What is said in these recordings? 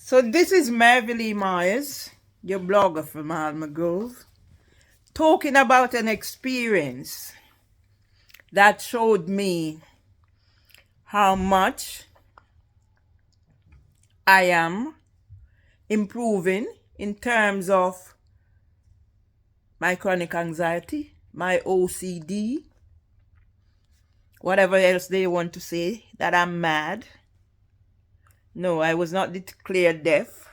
So this is Marvely Myers, your blogger from Alma Grove, talking about an experience that showed me how much I am improving in terms of my chronic anxiety, my OCD, whatever else they want to say, that I'm mad. No, I was not declared deaf.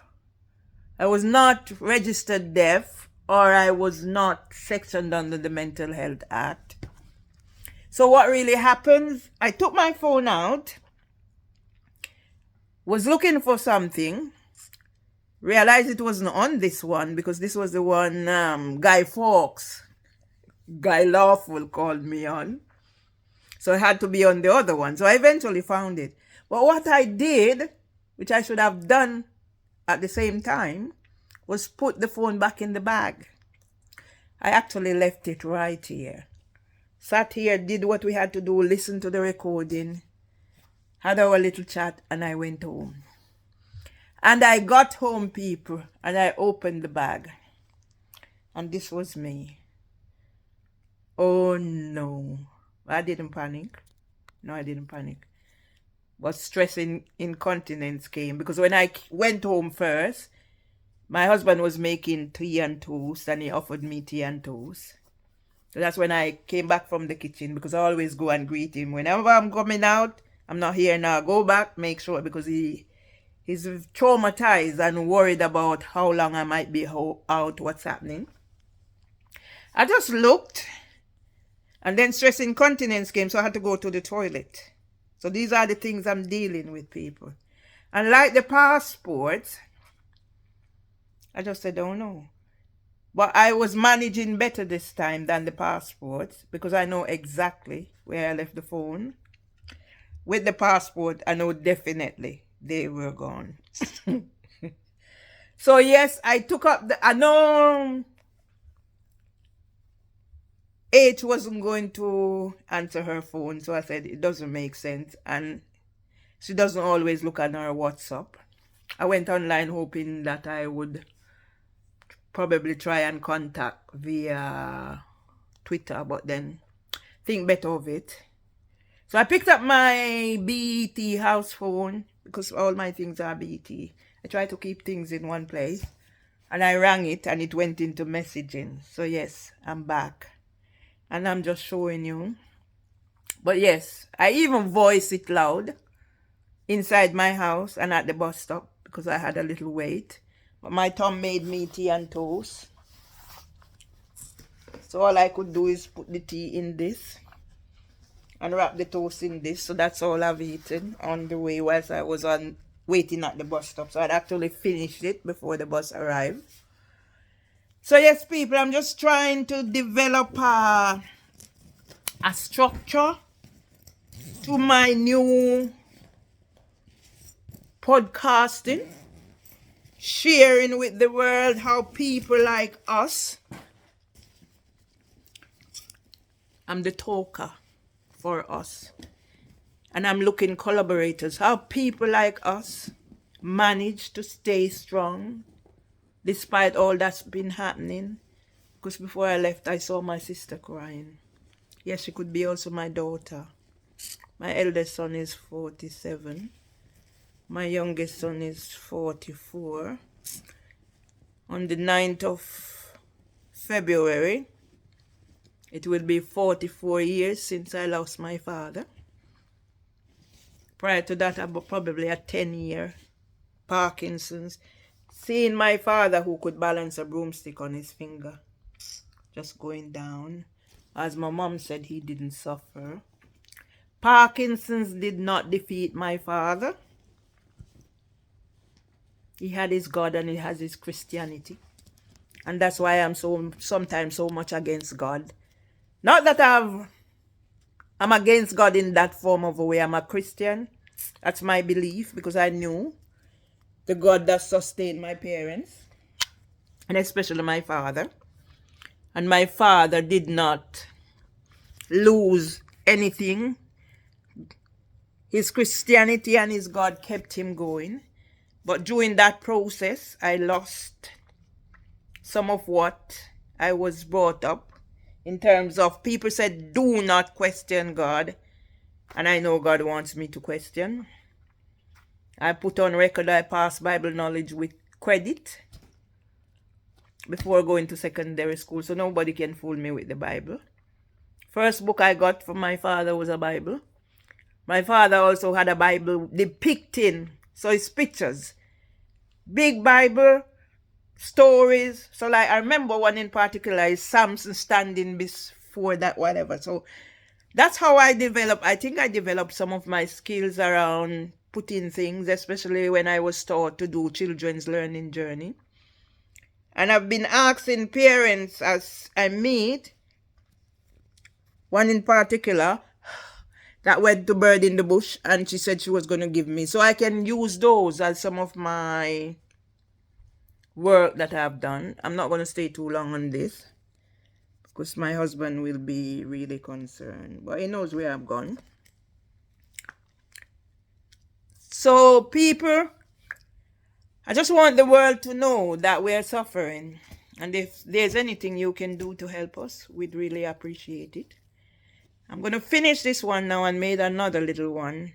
I was not registered deaf, or I was not sectioned under the Mental Health Act. So what really happened, I took my phone out, was looking for something, realized it wasn't on this one because this was the one Guy Fawkes, Guy Lawful called me on. So it had to be on the other one. So I eventually found it. But what I did, which I should have done at the same time, was put the phone back in the bag. I actually left it right here. Sat here, did what we had to do, listened to the recording, had our little chat, and I went home. And I got home, people, and I opened the bag. And this was me. Oh no. I didn't panic. No, I didn't panic. But stress incontinence came because when I went home first, my husband was making tea and toast and he offered me tea and toast. So that's when I came back from the kitchen because I always go and greet him. Whenever I'm coming out, I'm not here now. Go back, make sure, because he's traumatized and worried about how long I might be out, what's happening. I just looked, and then stress incontinence came, so I had to go to the toilet. So these are the things I'm dealing with, people. And like the passport, I just said, oh no. But I was managing better this time than the passport because I know exactly where I left the phone. With the passport, I know definitely they were gone. So yes, I took up I know H wasn't going to answer her phone, so I said it doesn't make sense, and she doesn't always look at her WhatsApp. I went online hoping that I would probably try and contact via Twitter, but then think better of it. So I picked up my BT house phone because all my things are BT. I try to keep things in one place, and I rang it and it went into messaging. So yes, I'm back. And I'm just showing you. But yes, I even voiced it loud inside my house and at the bus stop because I had a little wait. But my Tom made me tea and toast. So all I could do is put the tea in this and wrap the toast in this. So that's all I've eaten on the way whilst I was waiting at the bus stop. So I'd actually finished it before the bus arrived. So yes, people, I'm just trying to develop a structure to my new podcasting, sharing with the world how people like us, I'm the talker for us, and I'm looking collaborators, how people like us manage to stay strong despite all that's been happening. Because before I left, I saw my sister crying. Yes, she could be also my daughter. My eldest son is 47. My youngest son is 44. On the 9th of February, it will be 44 years since I lost my father. Prior to that, about probably a 10-year Parkinson's. Seeing my father, who could balance a broomstick on his finger, just going down. As my mom said, he didn't suffer. Parkinson's did not defeat my father. He had his God and he has his Christianity. And that's why I'm sometimes so much against God. Not that I'm against God in that form of a way. I'm a Christian. That's my belief because I knew the God that sustained my parents, and especially my father. And my father did not lose anything. His Christianity and his God kept him going. But during that process, I lost some of what I was brought up in terms of people said, do not question God. And I know God wants me to question. I put on record I passed Bible knowledge with credit before going to secondary school, so nobody can fool me with the Bible. First book I got from my father was a Bible. My father also had a Bible depicting, so it's pictures. Big Bible, stories. So like I remember one in particular is Samson standing before that whatever. So that's how I developed. I think I developed some of my skills around putting things, especially when I was taught to do children's learning journey. And I've been asking parents as I meet, one in particular that went to Bird in the Bush, and she said she was going to give me. So I can use those as some of my work that I've done. I'm not going to stay too long on this because my husband will be really concerned. But he knows where I've gone. So people, I just want the world to know that we're suffering. And if there's anything you can do to help us, we'd really appreciate it. I'm going to finish this one now and made another little one